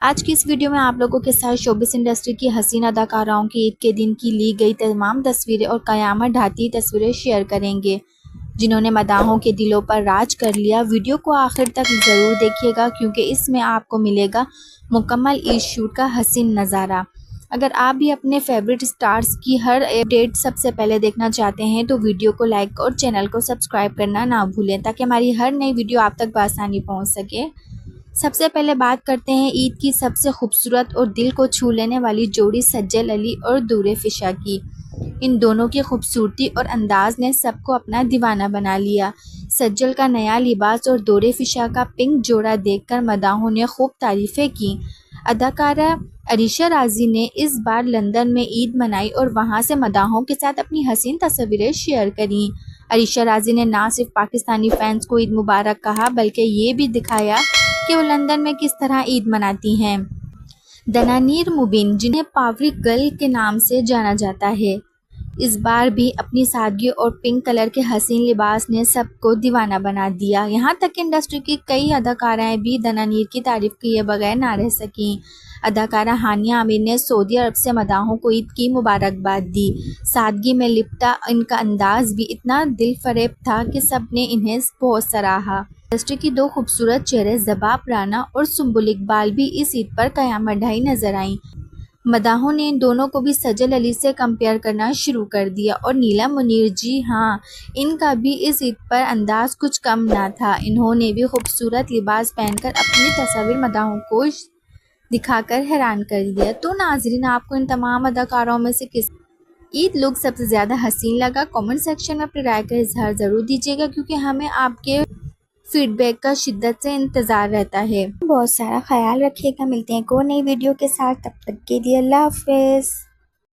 آج کی اس ویڈیو میں آپ لوگوں کے ساتھ شوبز انڈسٹری کی حسین اداکاراؤں کی عید کے دن کی لی گئی تمام تصویریں اور قیامت ڈھاتی تصویریں شیئر کریں گے، جنہوں نے مداحوں کے دلوں پر راج کر لیا۔ ویڈیو کو آخر تک ضرور دیکھیے گا کیونکہ اس میں آپ کو ملے گا مکمل عید شوٹ کا حسین نظارہ۔ اگر آپ بھی اپنے فیورٹ سٹارز کی ہر اپڈیٹ سب سے پہلے دیکھنا چاہتے ہیں تو ویڈیو کو لائک اور چینل کو سبسکرائب کرنا نہ بھولیں تاکہ ہماری ہر نئی ویڈیو آپ تک بآسانی پہنچ سکے۔ سب سے پہلے بات کرتے ہیں عید کی سب سے خوبصورت اور دل کو چھو لینے والی جوڑی سجل علی اور دورِ فشاں کی۔ ان دونوں کی خوبصورتی اور انداز نے سب کو اپنا دیوانہ بنا لیا۔ سجل کا نیا لباس اور دورِ فشاں کا پنک جوڑا دیکھ کر مداحوں نے خوب تعریفیں کی۔ اداکارہ عریشہ راضی نے اس بار لندن میں عید منائی اور وہاں سے مداحوں کے ساتھ اپنی حسین تصاویریں شیئر کریں۔ عریشہ راضی نے نہ صرف پاکستانی فینس کو عید مبارک کہا بلکہ یہ بھی دکھایا کہ وہ لندن میں کس طرح عید مناتی ہیں۔ دنانیر مبین، جنہیں پاوری گرل کے نام سے جانا جاتا ہے، اس بار بھی اپنی سادگی اور پنک کلر کے حسین لباس نے سب کو دیوانہ بنا دیا۔ یہاں تک کہ انڈسٹری کی کئی اداکارائیں بھی دنانیر کی تعریف کیے بغیر نہ رہ سکیں۔ اداکارہ ہانیہ عامر نے سعودی عرب سے مداحوں کو عید کی مبارکباد دی۔ سادگی میں لپٹا ان کا انداز بھی اتنا دل فریب تھا کہ سب نے انہیں بہت سراہا۔ انڈسٹری کی دو خوبصورت چہرے زباب رانا اور سنبل اقبال بھی اس عید پر قیامت ڈھائی نظر آئیں۔ مداحوں نے ان دونوں کو بھی سجل علی سے کمپیئر کرنا شروع کر دیا اور نیلا منیر، جی ہاں، ان کا بھی اس عید پر انداز کچھ کم نہ تھا۔ انہوں نے بھی خوبصورت لباس پہن کر اپنی تصاویر مداحوں کو دکھا کر حیران کر دیا۔ تو ناظرین، آپ کو ان تمام اداکاروں میں سے کس عید لک سب سے زیادہ حسین لگا؟ کامنٹ سیکشن میں اپنی رائے کا اظہار ضرور دیجیے گا کیونکہ ہمیں آپ کے فیڈ بیک کا شدت سے انتظار رہتا ہے۔ بہت سارا خیال رکھیے گا، ملتے ہیں ایک اور نئی ویڈیو کے ساتھ، تب تک کے لیے اللہ حافظ۔